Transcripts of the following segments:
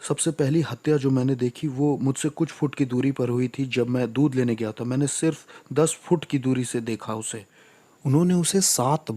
सबसे पहली हत्या जो मैंने देखी वो मुझसे कुछ फुट की दूरी पर हुई थी। जब मैं दूध लेने गया था, मैंने सिर्फ 10 फुट की दूरी से देखा उसे। उन्होंने उसे 7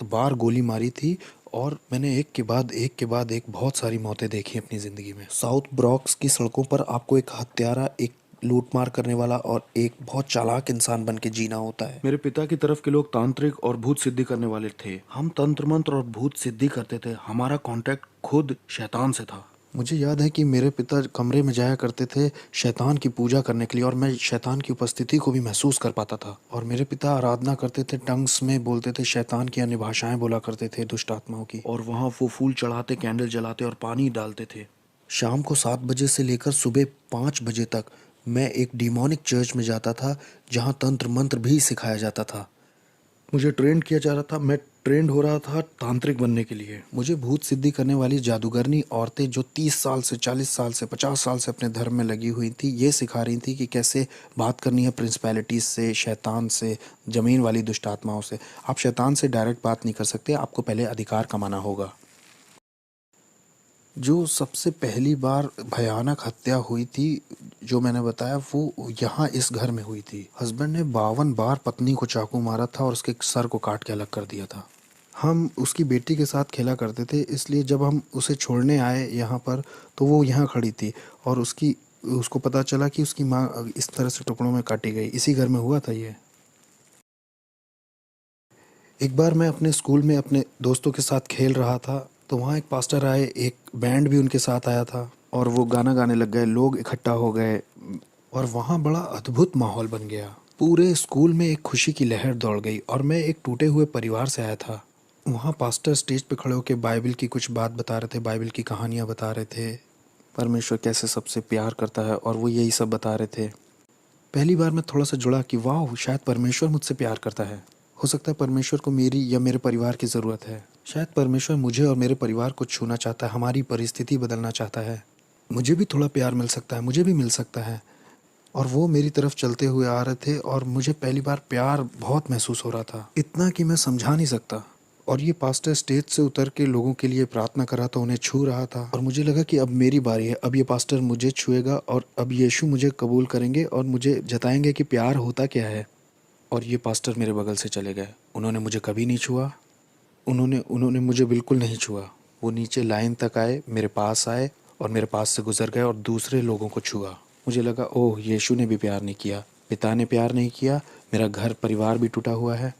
बार गोली मारी थी। और मैंने एक के बाद एक बहुत सारी मौतें देखी अपनी ज़िंदगी में। साउथ ब्रॉक्स की सड़कों पर आपको एक हत्यारा, एक लूटमार करने वाला और एक बहुत चालाक इंसान बन के जीना होता है। मेरे पिता की तरफ के लोग तांत्रिक और भूत सिद्धि करने वाले थे। हम तंत्र मंत्र और भूत सिद्धि करते थे। हमारा कांटेक्ट खुद शैतान से था। मुझे याद है कि मेरे पिता कमरे में जाया करते थे शैतान की पूजा करने के लिए, और मैं शैतान की उपस्थिति को भी महसूस कर पाता था। और मेरे पिता आराधना करते थे, टंग्स में बोलते थे, शैतान की अन्य भाषाएं बोला करते थे, दुष्ट आत्माओं की। और वहाँ वो फूल चढ़ाते, कैंडल जलाते और पानी डालते थे। शाम को 7 बजे से लेकर सुबह 5 बजे तक मैं एक डिमोनिक चर्च में जाता था, जहाँ तंत्र मंत्र भी सिखाया जाता था। मुझे ट्रेन किया जा रहा था। मैं ट्रेंड हो रहा था तांत्रिक बनने के लिए। मुझे भूत सिद्धि करने वाली जादूगरनी औरतें जो 30 साल से, 40 साल से, 50 साल से अपने धर्म में लगी हुई थी, ये सिखा रही थी कि कैसे बात करनी है प्रिंसिपैलिटीज से, शैतान से, ज़मीन वाली दुष्ट आत्माओं से। आप शैतान से डायरेक्ट बात नहीं कर सकते, आपको पहले अधिकार कमाना होगा। जो सबसे पहली बार भयानक हत्या हुई थी, जो मैंने बताया, वो यहाँ इस घर में हुई थी। हस्बैंड ने 52 बार पत्नी को चाकू मारा था और उसके सर को काट के अलग कर दिया था। हम उसकी बेटी के साथ खेला करते थे, इसलिए जब हम उसे छोड़ने आए यहाँ पर, तो वो यहाँ खड़ी थी और उसको पता चला कि उसकी माँ इस तरह से टुकड़ों में काटी गई। इसी घर में हुआ था ये। एक बार मैं अपने स्कूल में अपने दोस्तों के साथ खेल रहा था, तो वहाँ एक पास्टर आए, एक बैंड भी उनके साथ आया था और वो गाना गाने लग गए, लोग इकट्ठा हो गए और वहाँ बड़ा अद्भुत माहौल बन गया। पूरे स्कूल में एक खुशी की लहर दौड़ गई और मैं एक टूटे हुए परिवार से आया था। वहाँ पास्टर स्टेज पे खड़े होकर बाइबल की कुछ बात बता रहे थे, बाइबल की कहानियाँ बता रहे थे, परमेश्वर कैसे सबसे प्यार करता है, और वो यही सब बता रहे थे। पहली बार मैं थोड़ा सा जुड़ा कि वाह, शायद परमेश्वर मुझसे प्यार करता है। हो सकता है परमेश्वर को मेरी या मेरे परिवार की ज़रूरत है। शायद परमेश्वर मुझे और मेरे परिवार को छूना चाहता है, हमारी परिस्थिति बदलना चाहता है। मुझे भी थोड़ा प्यार मिल सकता है, मुझे भी मिल सकता है। और वो मेरी तरफ चलते हुए आ रहे थे और मुझे पहली बार प्यार बहुत महसूस हो रहा था, इतना कि मैं समझा नहीं सकता। और ये पास्टर स्टेज से उतर के लोगों के लिए प्रार्थना कर रहा था, उन्हें छू रहा था, और मुझे लगा कि अब मेरी बारी है, अब ये पास्टर मुझे छुएगा और अब यीशु मुझे कबूल करेंगे और मुझे जताएंगे कि प्यार होता क्या है। और ये पास्टर मेरे बगल से चले गए। उन्होंने मुझे कभी नहीं छुआ। उन्होंने उन्होंने मुझे बिल्कुल नहीं छुआ। वो नीचे लाइन तक आए, मेरे पास आए और मेरे पास से गुजर गए और दूसरे लोगों को छुआ। मुझे लगा, ओह, यीशु ने भी प्यार नहीं किया, पिता ने प्यार नहीं किया, मेरा घर परिवार भी टूटा हुआ है।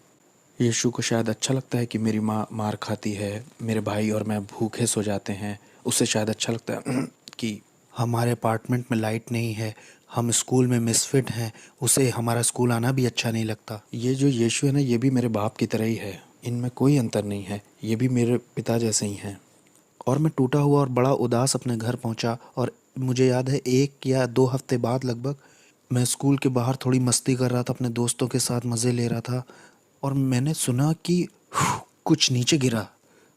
यीशु को शायद अच्छा लगता है कि मेरी माँ मार खाती है, मेरे भाई और मैं भूखे सो जाते हैं। उससे शायद अच्छा लगता है कि हमारे अपार्टमेंट में लाइट नहीं है, हम स्कूल में मिसफिट हैं, उसे हमारा स्कूल आना भी अच्छा नहीं लगता। ये जो यीशु है ना, ये भी मेरे बाप की तरह ही है, इनमें कोई अंतर नहीं है, ये भी मेरे पिता जैसे ही हैं। और मैं टूटा हुआ और बड़ा उदास अपने घर पहुंचा। और मुझे याद है 1 या 2 हफ्ते बाद लगभग, मैं स्कूल के बाहर थोड़ी मस्ती कर रहा था, अपने दोस्तों के साथ मज़े ले रहा था, और मैंने सुना कि कुछ नीचे गिरा।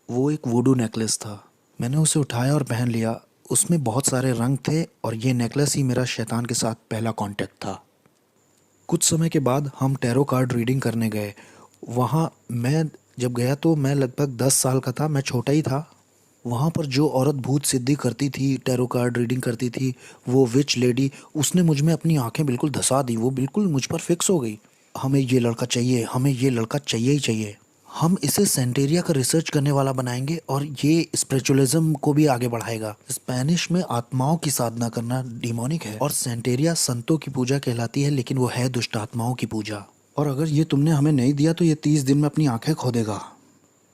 वो एक वुडू नेकलेस था। मैंने उसे उठाया और पहन लिया। उसमें बहुत सारे रंग थे और ये नेकलेस ही मेरा शैतान के साथ पहला कांटेक्ट था। कुछ समय के बाद हम टैरो कार्ड रीडिंग करने गए। वहाँ मैं जब गया तो मैं लगभग 10 साल का था, मैं छोटा ही था। वहाँ पर जो औरत भूत सिद्धि करती थी, टैरो कार्ड रीडिंग करती थी, वो विच लेडी, उसने मुझ में अपनी आंखें बिल्कुल धंसा दी। वो बिल्कुल मुझ पर फिक्स हो गई। हमें ये लड़का चाहिए, हमें ये लड़का चाहिए ही चाहिए। हम इसे सेंटेरिया का रिसर्च करने वाला बनाएंगे और ये स्पिरिचुअलिज्म को भी आगे बढ़ाएगा। स्पेनिश में आत्माओं की साधना करना डिमोनिक है और सेंटेरिया संतों की पूजा कहलाती है, लेकिन वो है दुष्ट आत्माओं की पूजा। और अगर ये तुमने हमें नहीं दिया तो ये 30 दिन में अपनी आंखें खो देगा।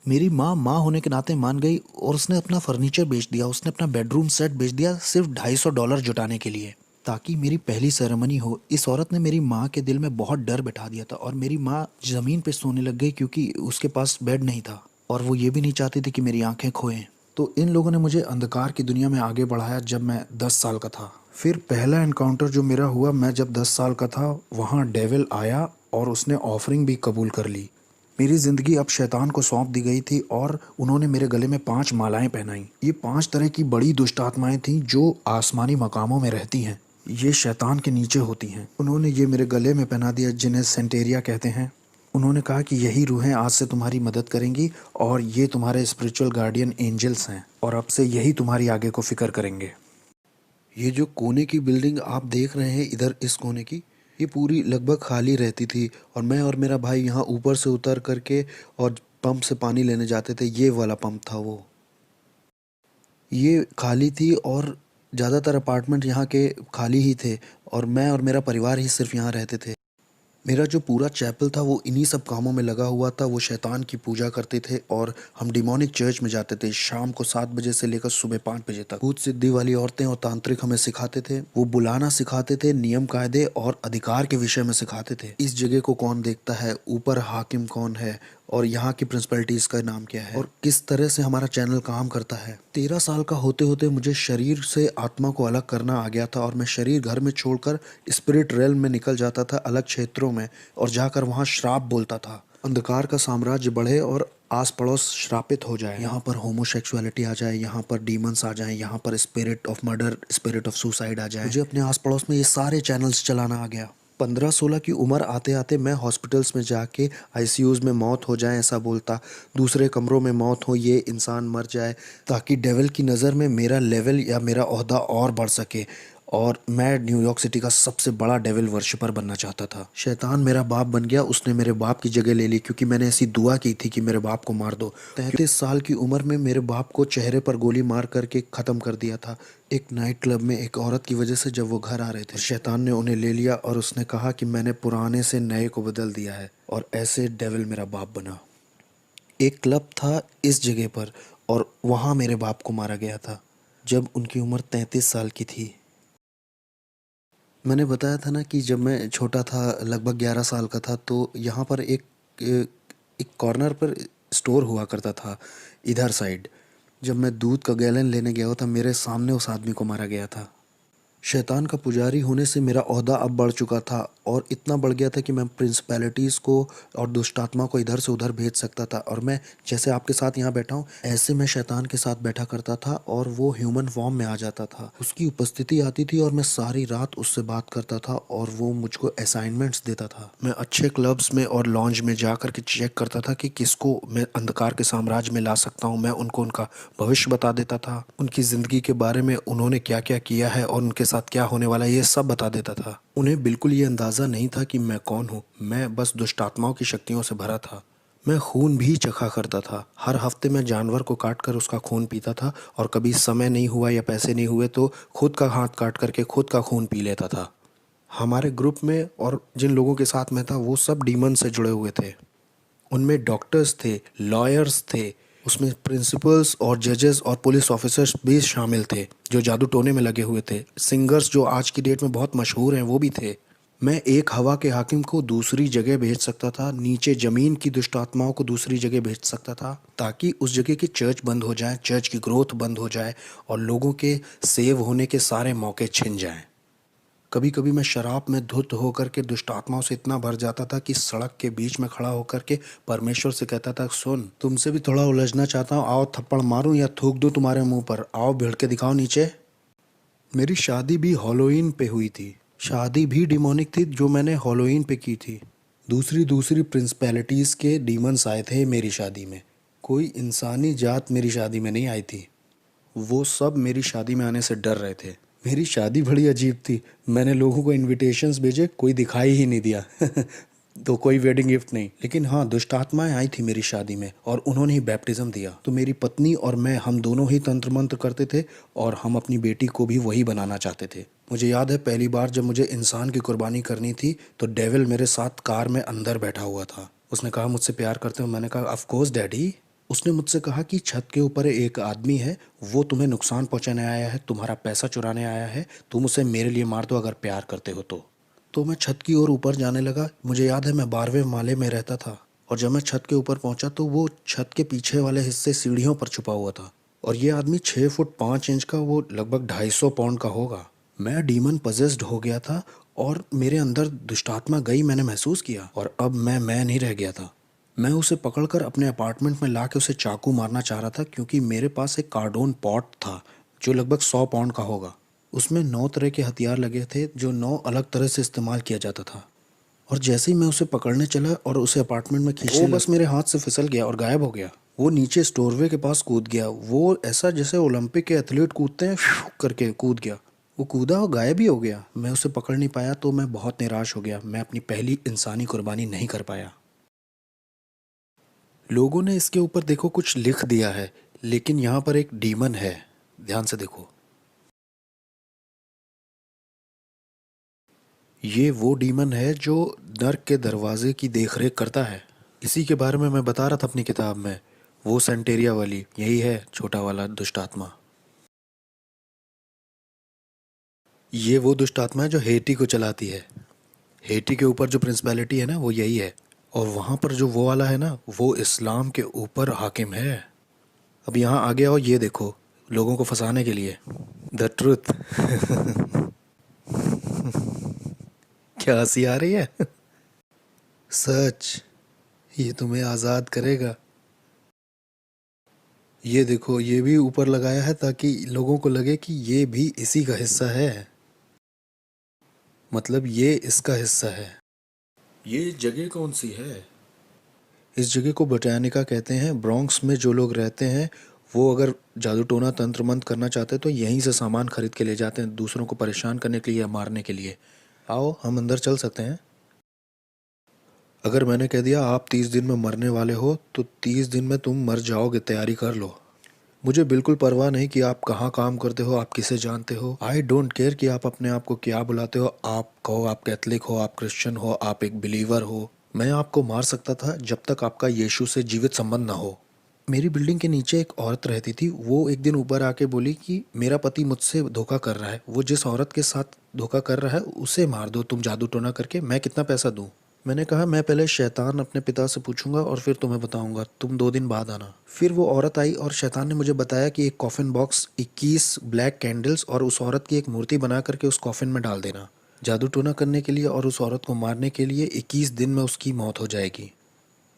मेरी माँ होने के नाते मान गई और उसने अपना फर्नीचर बेच दिया, उसने अपना बेडरूम सेट बेच दिया सिर्फ $250 जुटाने के लिए, ताकि मेरी पहली सेरेमनी हो। इस औरत ने मेरी माँ के दिल में बहुत डर बैठा दिया था और मेरी माँ ज़मीन पे सोने लग गई क्योंकि उसके पास बेड नहीं था और वो ये भी नहीं चाहती थी कि मेरी आंखें खोएं। तो इन लोगों ने मुझे अंधकार की दुनिया में आगे बढ़ाया जब मैं 10 साल का था। फिर पहला एनकाउंटर जो मेरा हुआ, मैं जब 10 साल का था, वहाँ डेविल आया और उसने ऑफरिंग भी कबूल कर ली। मेरी ज़िंदगी अब शैतान को सौंप दी गई थी और उन्होंने मेरे गले में 5 मालाएं पहनाई। ये 5 तरह की बड़ी दुष्ट आत्माएं थीं जो आसमानी मकामों में रहती हैं। ये शैतान के नीचे होती हैं। उन्होंने ये मेरे गले में पहना दिया, जिन्हें सेंटेरिया कहते हैं। उन्होंने कहा कि यही रूहें आज से तुम्हारी मदद करेंगी और ये तुम्हारे स्पिरिचुअल गार्डियन एंजल्स हैं और अब से यही तुम्हारी आगे को फिक्र करेंगे। ये जो कोने की बिल्डिंग आप देख रहे हैं इधर इस कोने की, ये पूरी लगभग खाली रहती थी और मैं और मेरा भाई यहाँ ऊपर से उतर करके और पंप से पानी लेने जाते थे। ये वाला पंप था वो। ये खाली थी और ज़्यादातर अपार्टमेंट यहाँ के खाली ही थे और मैं और मेरा परिवार ही सिर्फ यहाँ रहते थे। मेरा जो पूरा चैपल था वो इन्हीं सब कामों में लगा हुआ था। वो शैतान की पूजा करते थे और हम डिमोनिक चर्च में जाते थे शाम को 7 बजे से लेकर सुबह 5 बजे तक। भूत सिद्धि वाली औरतें और तांत्रिक हमें सिखाते थे। वो बुलाना सिखाते थे, नियम कायदे और अधिकार के विषय में सिखाते थे। इस जगह को कौन देखता है, ऊपर हाकिम कौन है और यहाँ की प्रिंसिपलिटीज का नाम क्या है और किस तरह से हमारा चैनल काम करता है। 13 साल का होते होते मुझे शरीर से आत्मा को अलग करना आ गया था और मैं शरीर घर में छोड़कर स्पिरिट रेल में निकल जाता था अलग क्षेत्रों में और जाकर वहाँ श्राप बोलता था। अंधकार का साम्राज्य बढ़े और आस पड़ोस श्रापित हो जाए। यहाँ पर होमोसेक्सुअलिटी आ जाए, यहाँ पर डीमंस आ जाए, यहाँ पर spirit of murder, spirit of suicide आ जाए। मुझे अपने आस पड़ोस में ये सारे चैनल्स चलाना आ गया। 15-16 की उम्र आते आते मैं हॉस्पिटल्स में जाके आईसीयूज़ में मौत हो जाए ऐसा बोलता, दूसरे कमरों में मौत हो, ये इंसान मर जाए, ताकि डेविल की नज़र में मेरा लेवल या मेरा ओहदा और बढ़ सके और मैं न्यूयॉर्क सिटी का सबसे बड़ा डेविल वर्शिपर बनना चाहता था। शैतान मेरा बाप बन गया, उसने मेरे बाप की जगह ले ली क्योंकि मैंने ऐसी दुआ की थी कि मेरे बाप को मार दो। 33 साल की उम्र में मेरे बाप को चेहरे पर गोली मार करके ख़त्म कर दिया था एक नाइट क्लब में एक औरत की वजह से। जब वो घर आ रहे थे शैतान ने उन्हें ले लिया और उसने कहा कि मैंने पुराने से नए को बदल दिया है और ऐसे डेविल मेरा बाप बना। एक क्लब था इस जगह पर और वहाँ मेरे बाप को मारा गया था जब उनकी उम्र 33 साल की थी। मैंने बताया था ना कि जब मैं छोटा था लगभग 11 साल का था तो यहाँ पर एक कॉर्नर पर स्टोर हुआ करता था इधर साइड। जब मैं दूध का गैलन लेने गया था मेरे सामने उस आदमी को मारा गया था। शैतान का पुजारी होने से मेरा ओहदा अब बढ़ चुका था और इतना बढ़ गया था कि मैं प्रिंसिपैलिटीज़ को और दुष्टात्मा को इधर से उधर भेज सकता था और मैं जैसे आपके साथ यहाँ बैठा हूँ ऐसे मैं शैतान के साथ बैठा करता था और वो ह्यूमन फॉर्म में आ जाता था। उसकी उपस्थिति आती थी और मैं सारी रात उससे बात करता था और वो मुझको असाइनमेंट्स देता था। मैं अच्छे क्लब्स में और लॉन्ज में जा कर के चेक करता था कि किसको मैं अंधकार के साम्राज्य में ला सकता हूँ। मैं उनको उनका भविष्य बता देता था, उनकी ज़िंदगी के बारे में उन्होंने क्या क्या किया है और उनके साथ क्या होने वाला है ये सब बता देता था। उन्हें बिल्कुल ये अंदाज़ा नहीं था कि मैं कौन हूँ। मैं बस दुष्टात्माओं की शक्तियों से भरा था। मैं खून भी चखा करता था। हर हफ्ते मैं जानवर को काट कर उसका खून पीता था और कभी समय नहीं हुआ या पैसे नहीं हुए तो खुद का हाथ काट करके खुद का खून पी लेता था। हमारे ग्रुप में और जिन लोगों के साथ मैं था वो सब डीमन से जुड़े हुए थे। उनमें डॉक्टर्स थे, लॉयर्स थे, उसमें प्रिंसिपल्स और जजेस और पुलिस ऑफिसर्स भी शामिल थे जो जादू टोने में लगे हुए थे। सिंगर्स जो आज की डेट में बहुत मशहूर हैं वो भी थे। मैं एक हवा के हाकिम को दूसरी जगह भेज सकता था, नीचे ज़मीन की दुष्ट आत्माओं को दूसरी जगह भेज सकता था ताकि उस जगह की चर्च बंद हो जाए, चर्च की ग्रोथ बंद हो जाए और लोगों के सेव होने के सारे मौके छिन जाएं। कभी कभी मैं शराब में धुत होकर के दुष्ट आत्माओं से इतना भर जाता था कि सड़क के बीच में खड़ा होकर के परमेश्वर से कहता था, सुन तुमसे भी थोड़ा उलझना चाहता हूँ, आओ थप्पड़ मारूं या थूक दूं तुम्हारे मुंह पर, आओ भिड़ के दिखाओ नीचे। मेरी शादी भी हॉलोइन पे हुई थी। शादी भी डिमोनिक थी जो मैंने हॉलोइन पे की थी। दूसरी दूसरी प्रिंसिपैलिटीज़ के डीमंस आए थे मेरी शादी में। कोई इंसानी जात मेरी शादी में नहीं आई थी। वो सब मेरी शादी में आने से डर रहे थे। मेरी शादी बड़ी अजीब थी। मैंने लोगों को इनविटेशंस भेजे, कोई दिखाई ही नहीं दिया तो कोई वेडिंग गिफ्ट नहीं। लेकिन हाँ, दुष्ट आत्माएं आई थी मेरी शादी में और उन्होंने ही बैप्टिज्म दिया। तो मेरी पत्नी और मैं, हम दोनों ही तंत्र मंत्र करते थे और हम अपनी बेटी को भी वही बनाना चाहते थे। मुझे याद है पहली बार जब मुझे इंसान की कुर्बानी करनी थी तो डेविल मेरे साथ कार में अंदर बैठा हुआ था। उसने कहा, मुझसे प्यार करते हो? मैंने कहा, ऑफ कोर्स डैडी। उसने मुझसे कहा कि छत के ऊपर एक आदमी है, वो तुम्हें नुकसान पहुंचाने आया है, तुम्हारा पैसा चुराने आया है, तुम उसे मेरे लिए मार दो अगर प्यार करते हो तो मैं छत की ओर ऊपर जाने लगा। मुझे याद है मैं 12वें माले में रहता था और जब मैं छत के ऊपर पहुंचा तो वो छत के पीछे वाले हिस्से सीढ़ियों पर छुपा हुआ था और ये आदमी 6 फुट 5 इंच का, वो लगभग 250 पाउंड का होगा। मैं डीमन पजेस्ड हो गया था और मेरे अंदर दुष्टात्मा गई, मैंने महसूस किया और अब मैं नहीं रह गया था। मैं उसे पकड़कर अपने अपार्टमेंट में ला के उसे चाकू मारना चाह रहा था क्योंकि मेरे पास एक कार्डोन पॉट था जो लगभग 100 पाउंड का होगा। उसमें 9 तरह के हथियार लगे थे जो 9 अलग तरह से इस्तेमाल किया जाता था और जैसे ही मैं उसे पकड़ने चला और उसे अपार्टमेंट में खींचने वो बस मेरे हाथ से फिसल गया और गायब हो गया। वो नीचे स्टोरवे के पास कूद गया। वो ऐसा जैसे ओलंपिक के एथलीट कूदते हैं, करके कूद गया। वो कूदा और गायब ही हो गया। मैं उसे पकड़ नहीं पाया तो मैं बहुत निराश हो गया। मैं अपनी पहली इंसानी कुर्बानी नहीं कर पाया। लोगों ने इसके ऊपर देखो कुछ लिख दिया है, लेकिन यहाँ पर एक डीमन है। ध्यान से देखो, ये वो डीमन है जो नर्क के दरवाजे की देखरेख करता है। इसी के बारे में मैं बता रहा था अपनी किताब में। वो सेंटेरिया वाली यही है, छोटा वाला दुष्ट आत्मा। ये वो दुष्ट आत्मा है जो हेटी को चलाती है। हेटी के ऊपर जो प्रिंसिपैलिटी है ना, वो यही है। और वहाँ पर जो वो वाला है ना, वो इस्लाम के ऊपर हाकिम है। अब यहाँ आगे आओ, ये देखो, लोगों को फंसाने के लिए द ट्रुथ। क्या हंसी आ रही है? सच, ये तुम्हें आज़ाद करेगा। ये देखो, ये भी ऊपर लगाया है ताकि लोगों को लगे कि ये भी इसी का हिस्सा है, मतलब ये इसका हिस्सा है। ये जगह कौन सी है? इस जगह को बोटानिका कहते हैं। ब्रॉन्क्स में जो लोग रहते हैं वो अगर जादू टोना तंत्र मंत्र करना चाहते हैं तो यहीं से सामान खरीद के ले जाते हैं, दूसरों को परेशान करने के लिए या मारने के लिए। आओ, हम अंदर चल सकते हैं। अगर मैंने कह दिया आप 30 दिन में मरने वाले हो तो 30 दिन में तुम मर जाओगे, तैयारी कर लो। मुझे बिल्कुल परवाह नहीं कि आप कहाँ काम करते हो, आप किसे जानते हो। आई डोंट केयर कि आप अपने आप को क्या बुलाते हो। आप कहो आप कैथलिक हो, आप क्रिश्चियन हो, आप एक बिलीवर हो। मैं आपको मार सकता था जब तक आपका यीशु से जीवित संबंध ना हो। मेरी बिल्डिंग के नीचे एक औरत रहती थी। वो एक दिन ऊपर आके बोली कि मेरा पति मुझसे धोखा कर रहा है। वो जिस औरत के साथ धोखा कर रहा है उसे मार दो तुम जादू टोना करके, मैं कितना पैसा दूं। मैंने कहा मैं पहले शैतान अपने पिता से पूछूंगा और फिर तुम्हें बताऊंगा, तुम 2 दिन बाद आना। फिर वो औरत आई और शैतान ने मुझे बताया कि एक कॉफिन बॉक्स, 21 ब्लैक कैंडल्स और उस औरत की एक मूर्ति बना करके उस कॉफिन में डाल देना, जादू टोना करने के लिए और उस औरत को मारने के लिए। 21 दिन में उसकी मौत हो जाएगी।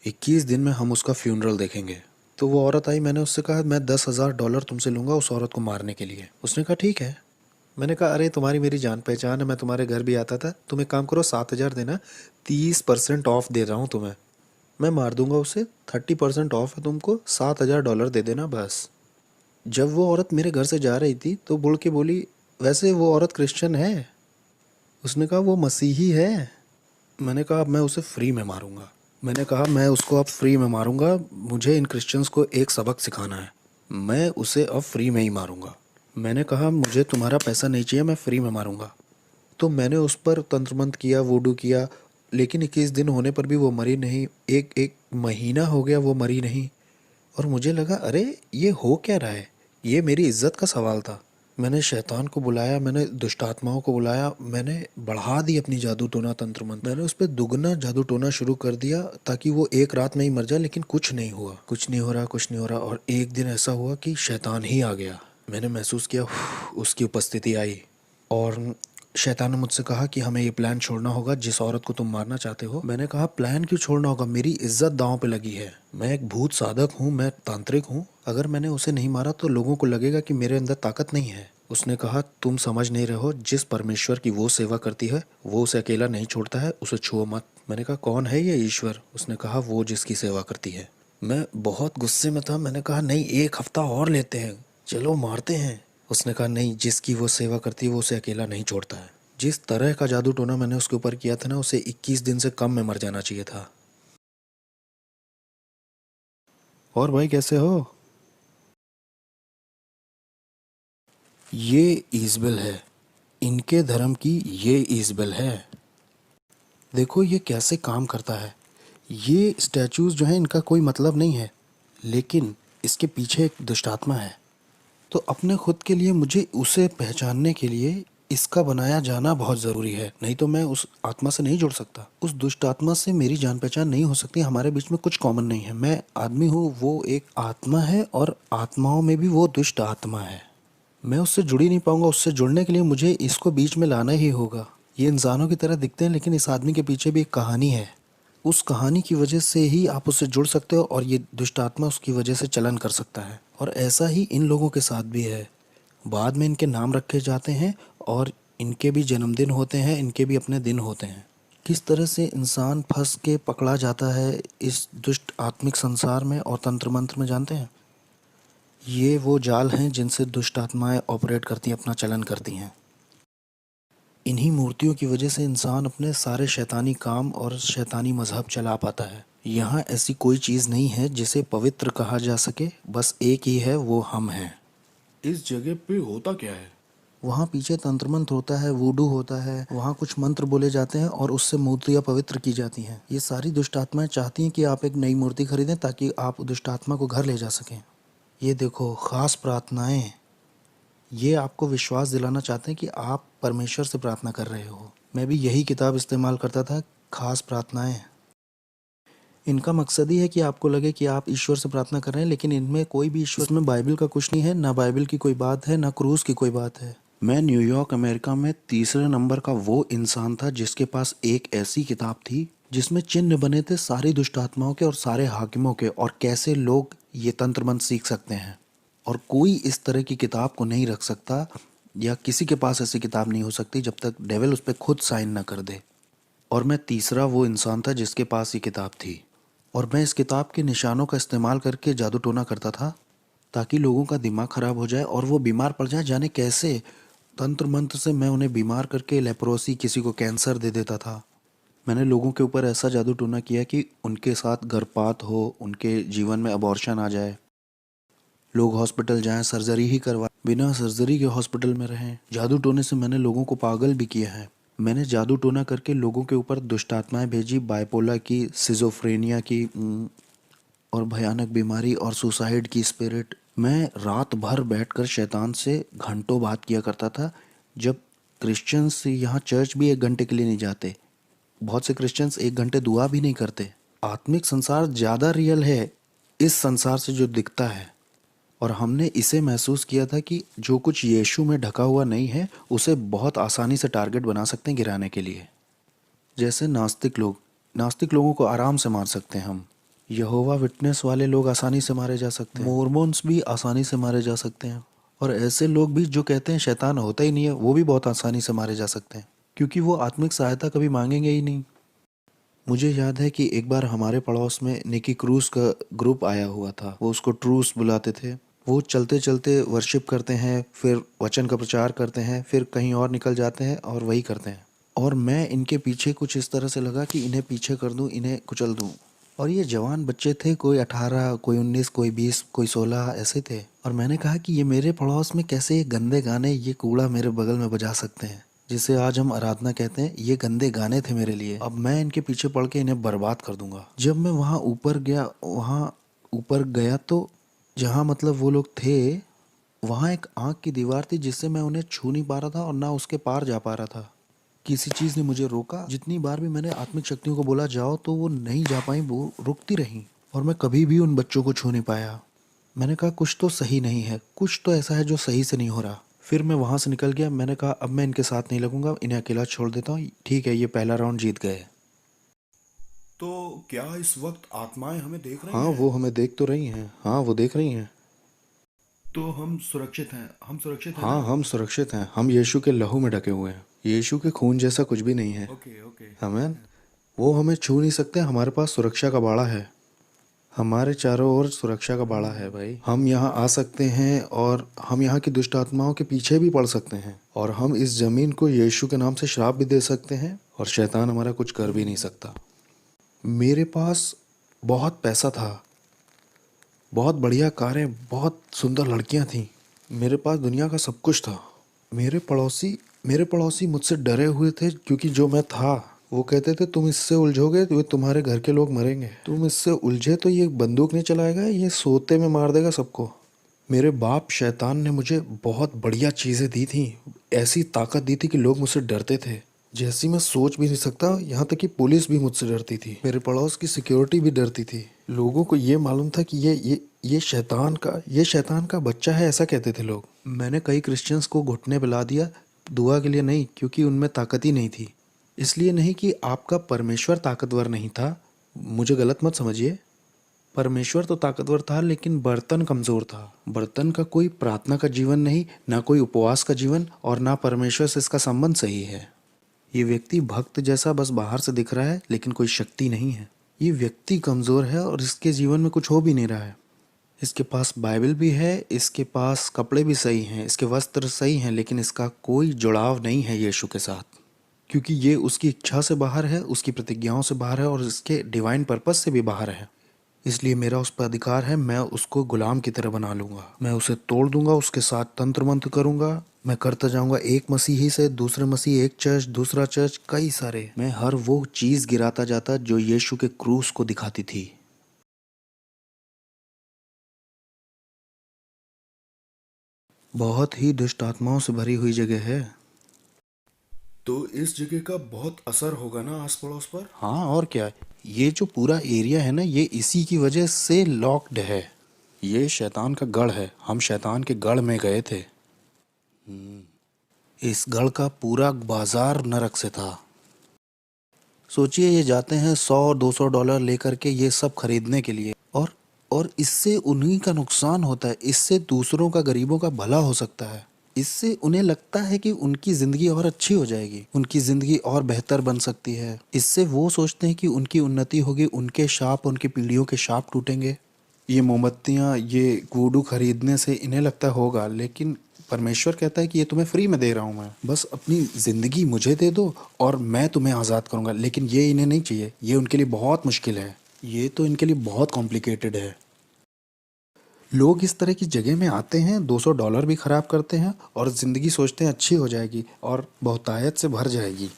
21 दिन में हम उसका फ्यूनरल देखेंगे। तो वो औरत आई, मैंने उससे कहा मैं $10,000 तुमसे लूँगा उस औरत को मारने के लिए। उसने कहा ठीक है। मैंने कहा अरे तुम्हारी मेरी जान पहचान है, मैं तुम्हारे घर भी आता था। तुम एक काम करो, 7,000 देना, 30% ऑफ दे रहा हूँ तुम्हें। मैं मार दूंगा उसे, 30% ऑफ है तुमको, $7,000 दे देना बस। जब वो औरत मेरे घर से जा रही थी तो बोल के बोली वैसे वो औरत क्रिश्चियन है। उसने कहा वो मसीही है। मैंने कहा अब मैं उसे फ्री में मारूंगा। मैंने कहा मैं उसको अब फ्री में मारूंगा, मुझे इन क्रिश्चियंस को एक सबक सिखाना है। मैं उसे अब फ्री में ही मारूंगा। मैंने कहा मुझे तुम्हारा पैसा नहीं चाहिए, मैं फ्री में मारूंगा। तो मैंने उस पर तंत्र मंत्र किया, वूडू किया, लेकिन 21 दिन होने पर भी वो मरी नहीं। एक एक महीना हो गया वो मरी नहीं। और मुझे लगा अरे ये हो क्या रहा है, ये मेरी इज्जत का सवाल था। मैंने शैतान को बुलाया, मैंने दुष्ट आत्माओं को बुलाया, मैंने बढ़ा दी अपनी जादू टोना तंत्र मंत्र। मैंने उस पर दुगना जादू टोना शुरू कर दिया ताकि वो एक रात में ही मर जाए। लेकिन कुछ नहीं हुआ, कुछ नहीं हो रहा, कुछ नहीं हो रहा। और एक दिन ऐसा हुआ कि शैतान ही आ गया। मैंने महसूस किया उसकी उपस्थिति आई और शैतान ने मुझसे कहा कि हमें ये प्लान छोड़ना होगा जिस औरत को तुम मारना चाहते हो। मैंने कहा प्लान क्यों छोड़ना होगा, मेरी इज्जत दांव पे लगी है। मैं एक भूत साधक हूँ, मैं तांत्रिक हूँ। अगर मैंने उसे नहीं मारा तो लोगों को लगेगा कि मेरे अंदर ताकत नहीं है। उसने कहा तुम समझ नहीं रहे हो, जिस परमेश्वर की वो सेवा करती है वो उसे अकेला नहीं छोड़ता है, उसे छुओ मत। मैंने कहा कौन है ये ईश्वर? उसने कहा वो जिसकी सेवा करती है। मैं बहुत गुस्से में था। मैंने कहा नहीं, 1 हफ्ता और लेते हैं, चलो मारते हैं। उसने कहा नहीं, जिसकी वो सेवा करती है वो उसे अकेला नहीं छोड़ता है। जिस तरह का जादू टोना मैंने उसके ऊपर किया था ना, उसे 21 दिन से कम में मर जाना चाहिए था। और भाई कैसे हो? ये ईजबेल है, इनके धर्म की ये ईजबेल है। देखो ये कैसे काम करता है। ये स्टैचूज जो हैं इनका कोई मतलब नहीं है, लेकिन इसके पीछे एक दुष्टात्मा है। तो अपने खुद के लिए मुझे उसे पहचानने के लिए इसका बनाया जाना बहुत ज़रूरी है, नहीं तो मैं उस आत्मा से नहीं जुड़ सकता। उस दुष्ट आत्मा से मेरी जान पहचान नहीं हो सकती। हमारे बीच में कुछ कॉमन नहीं है। मैं आदमी हूँ, वो एक आत्मा है और आत्माओं में भी वो दुष्ट आत्मा है। मैं उससे जुड़ ही नहीं पाऊंगा। उससे जुड़ने के लिए मुझे इसको बीच में लाना ही होगा। ये इंसानों की तरह दिखते हैं लेकिन इस आदमी के पीछे भी एक कहानी है। उस कहानी की वजह से ही आप उससे जुड़ सकते हो और ये दुष्ट आत्मा उसकी वजह से चलन कर सकता है। और ऐसा ही इन लोगों के साथ भी है। बाद में इनके नाम रखे जाते हैं और इनके भी जन्मदिन होते हैं, इनके भी अपने दिन होते हैं। किस तरह से इंसान फंस के पकड़ा जाता है इस दुष्ट आत्मिक संसार में और तंत्र मंत्र में, जानते हैं? ये वो जाल हैं जिनसे दुष्ट आत्माएं ऑपरेट करती हैं, अपना चलन करती हैं। इन्हीं मूर्तियों की वजह से इंसान अपने सारे शैतानी काम और शैतानी मजहब चला पाता है। यहाँ ऐसी कोई चीज़ नहीं है जिसे पवित्र कहा जा सके, बस एक ही है, वो हम हैं। इस जगह पे होता क्या है? वहाँ पीछे तंत्र मंत्र होता है, वूडू होता है, वहाँ कुछ मंत्र बोले जाते हैं और उससे मूर्तियाँ पवित्र की जाती हैं। ये सारी दुष्ट आत्माएं चाहती हैं कि आप एक नई मूर्ति खरीदें ताकि आप दुष्ट आत्मा को घर ले जा सकें। ये देखो, खास प्रार्थनाएं, ये आपको विश्वास दिलाना चाहते हैं कि आप परमेश्वर से प्रार्थना कर रहे हो। मैं भी यही किताब इस्तेमाल करता था, खास प्रार्थनाएं। इनका मकसद ही है कि आपको लगे कि आप ईश्वर से प्रार्थना कर रहे हैं, लेकिन इनमें कोई भी ईश्वर, इसमें बाइबल का कुछ नहीं है, ना बाइबल की कोई बात है, ना क्रूस की कोई बात है। मैं न्यूयॉर्क अमेरिका में तीसरे नंबर का वो इंसान था जिसके पास एक ऐसी किताब थी जिसमें चिन्ह बने थे सारी दुष्ट आत्माओं के और सारे हाकिमों के, और कैसे लोग ये तंत्र मंत्र सीख सकते हैं। और कोई इस तरह की किताब को नहीं रख सकता, या किसी के पास ऐसी किताब नहीं हो सकती जब तक डेविल उस पर खुद साइन ना कर दे। और मैं तीसरा वो इंसान था जिसके पास ये किताब थी, और मैं इस किताब के निशानों का इस्तेमाल करके जादू टोना करता था ताकि लोगों का दिमाग खराब हो जाए और वो बीमार पड़ जाए। जाने कैसे तंत्र मंत्र से मैं उन्हें बीमार करके लेप्रोसी, किसी को कैंसर दे देता था। मैंने लोगों के ऊपर ऐसा जादू टोना किया कि उनके साथ गर्भपात हो, उनके जीवन में अबॉर्शन आ जाए, लोग हॉस्पिटल जाएं, सर्जरी ही करवाएं, बिना सर्जरी के हॉस्पिटल में रहें। जादू टोने से मैंने लोगों को पागल भी किया है। मैंने जादू टोना करके लोगों के ऊपर दुष्ट आत्माएं भेजी, बाइपोला की, सिजोफ्रेनिया की, और भयानक बीमारी और सुसाइड की स्पिरिट। मैं रात भर बैठकर शैतान से घंटों बात किया करता था। जब क्रिश्चियंस यहाँ चर्च भी 1 घंटे के लिए नहीं जाते, बहुत से क्रिश्चियंस 1 घंटे दुआ भी नहीं करते। आत्मिक संसार ज़्यादा रियल है इस संसार से जो दिखता है, और हमने इसे महसूस किया था कि जो कुछ यीशु में ढका हुआ नहीं है उसे बहुत आसानी से टारगेट बना सकते हैं गिराने के लिए। जैसे नास्तिक लोगों को आराम से मार सकते हैं हम, यहोवा विटनेस वाले लोग आसानी से मारे जा सकते हैं, मोर्मोन्स भी आसानी से मारे जा सकते हैं, और ऐसे लोग भी जो कहते हैं शैतान होता ही नहीं है, वो भी बहुत आसानी से मारे जा सकते हैं, क्योंकि वो आत्मिक सहायता कभी मांगेंगे ही नहीं। मुझे याद है कि एक बार हमारे पड़ोस में निकी क्रूस का ग्रुप आया हुआ था, वो उसको ट्रूस बुलाते थे। वो चलते चलते वर्शिप करते हैं, फिर वचन का प्रचार करते हैं, फिर कहीं और निकल जाते हैं और वही करते हैं। और मैं इनके पीछे कुछ इस तरह से लगा कि इन्हें पीछे कर दूं, इन्हें कुचल दूं। और ये जवान बच्चे थे, कोई 18, कोई 19, कोई 20, कोई 16 ऐसे थे। और मैंने कहा कि ये मेरे पड़ोस में कैसे ये गंदे गाने, ये कूड़ा मेरे बगल में बजा सकते हैं, जिसे आज हम आराधना कहते हैं। ये गंदे गाने थे मेरे लिए। अब मैं इनके पीछे पड़ के इन्हें बर्बाद कर दूंगा। जब मैं वहाँ ऊपर गया तो जहाँ मतलब वो लोग थे, वहाँ एक आँख की दीवार थी जिससे मैं उन्हें छू नहीं पा रहा था और ना उसके पार जा पा रहा था। किसी चीज़ ने मुझे रोका। जितनी बार भी मैंने आत्मिक शक्तियों को बोला जाओ, तो वो नहीं जा पाई, वो रुकती रहीं, और मैं कभी भी उन बच्चों को छू नहीं पाया। मैंने कहा कुछ तो सही नहीं है, कुछ तो ऐसा है जो सही से नहीं हो रहा। फिर मैं वहाँ से निकल गया। मैंने कहा अब मैं इनके साथ नहीं लगूंगा, इन्हें अकेला छोड़ देता हूँ। ठीक है, ये पहला राउंड जीत गए। तो क्या इस वक्त आत्माएं हमें देख रही हाँ, हैं? वो हमें देख तो रही हैं। हाँ, वो देख रही हैं। तो हम सुरक्षित हैं, हम सुरक्षित हैं हाँ, ना? हम सुरक्षित हैं। हम यीशु के लहू में ढके हुए हैं। यीशु के खून जैसा कुछ भी नहीं है। Okay okay. आमीन। वो हमें छू नहीं सकते। हमारे पास सुरक्षा का बाड़ा है। हमारे चारों ओर सुरक्षा का बाड़ा है भाई। हम यहाँ आ सकते हैं और हम यहाँ की दुष्ट आत्माओं के पीछे भी पड़ सकते हैं, और हम इस जमीन को यीशु के नाम से श्राप भी दे सकते हैं, और शैतान हमारा कुछ कर भी नहीं सकता। मेरे पास बहुत पैसा था, बहुत बढ़िया कारें, बहुत सुंदर लड़कियां थीं। मेरे पास दुनिया का सब कुछ था। मेरे पड़ोसी मुझसे डरे हुए थे, क्योंकि जो मैं था, वो कहते थे तुम इससे उलझोगे तो तुम्हारे घर के लोग मरेंगे, तुम इससे उलझे तो ये बंदूक नहीं चलाएगा, ये सोते में मार देगा सबको। मेरे बाप शैतान ने मुझे बहुत बढ़िया चीज़ें दी थी, ऐसी ताकत दी थी कि लोग मुझसे डरते थे, जैसी मैं सोच भी नहीं सकता। यहाँ तक कि पुलिस भी मुझसे डरती थी, मेरे पड़ोस की सिक्योरिटी भी डरती थी। लोगों को ये मालूम था कि ये शैतान का बच्चा है, ऐसा कहते थे लोग। मैंने कई क्रिश्चियंस को घुटने पिला दिया, दुआ के लिए नहीं, क्योंकि उनमें ताकत ही नहीं थी। इसलिए नहीं कि आपका परमेश्वर ताकतवर नहीं था, मुझे गलत मत समझिए। परमेश्वर तो ताकतवर था, लेकिन बर्तन कमज़ोर था। बर्तन का कोई प्रार्थना का जीवन नहीं, ना कोई उपवास का जीवन, और ना परमेश्वर से इसका संबंध सही है। ये व्यक्ति भक्त जैसा बस बाहर से दिख रहा है, लेकिन कोई शक्ति नहीं है। ये व्यक्ति कमज़ोर है और इसके जीवन में कुछ हो भी नहीं रहा है। इसके पास बाइबल भी है, इसके पास कपड़े भी सही हैं, इसके वस्त्र सही हैं, लेकिन इसका कोई जुड़ाव नहीं है यीशु के साथ, क्योंकि ये उसकी इच्छा से बाहर है, उसकी प्रतिज्ञाओं से बाहर है और इसके डिवाइन पर्पस से भी बाहर है। इसलिए मेरा उस पर अधिकार है, मैं उसको गुलाम की तरह बना लूँगा, मैं उसे तोड़ दूंगा, उसके साथ तंत्र मंत्र करूँगा, मैं करता जाऊँगा एक मसीही से दूसरे मसीह, एक चर्च दूसरा चर्च, कई सारे। मैं हर वो चीज़ गिराता जाता जो यीशु के क्रूस को दिखाती थी। बहुत ही दुष्ट आत्माओं से भरी हुई जगह है। तो इस जगह का बहुत असर होगा ना आस पड़ोस पर। हाँ, और क्या। ये जो पूरा एरिया है ना, ये इसी की वजह से लॉक्ड है। ये शैतान का गढ़ है, हम शैतान के गढ़ में गए थे। इस गढ़ का पूरा बाजार नरक से था। सोचिए, ये जाते हैं $100-200 लेकर के ये सब खरीदने के लिए, और इससे उन्हीं का नुकसान होता है, इससे दूसरों का, गरीबों का भला हो सकता है। इससे उन्हें लगता है कि उनकी ज़िंदगी और अच्छी हो जाएगी, उनकी ज़िंदगी और बेहतर बन सकती है। इससे वो सोचते हैं कि उनकी उन्नति होगी, उनके शाप, उनकी पीढ़ियों के शाप टूटेंगे। ये मोमबत्तियाँ, ये वुडू खरीदने से इन्हें लगता होगा, लेकिन परमेश्वर कहता है कि ये तुम्हें फ्री में दे रहा हूँ मैं, बस अपनी ज़िंदगी मुझे दे दो और मैं तुम्हें आज़ाद करूँगा। लेकिन ये इन्हें नहीं चाहिए, ये उनके लिए बहुत मुश्किल है, ये तो इनके लिए बहुत कॉम्प्लिकेटेड है। लोग इस तरह की जगह में आते हैं, $200 भी खराब करते हैं और ज़िंदगी सोचते हैं अच्छी हो जाएगी और बहुतायत से भर जाएगी।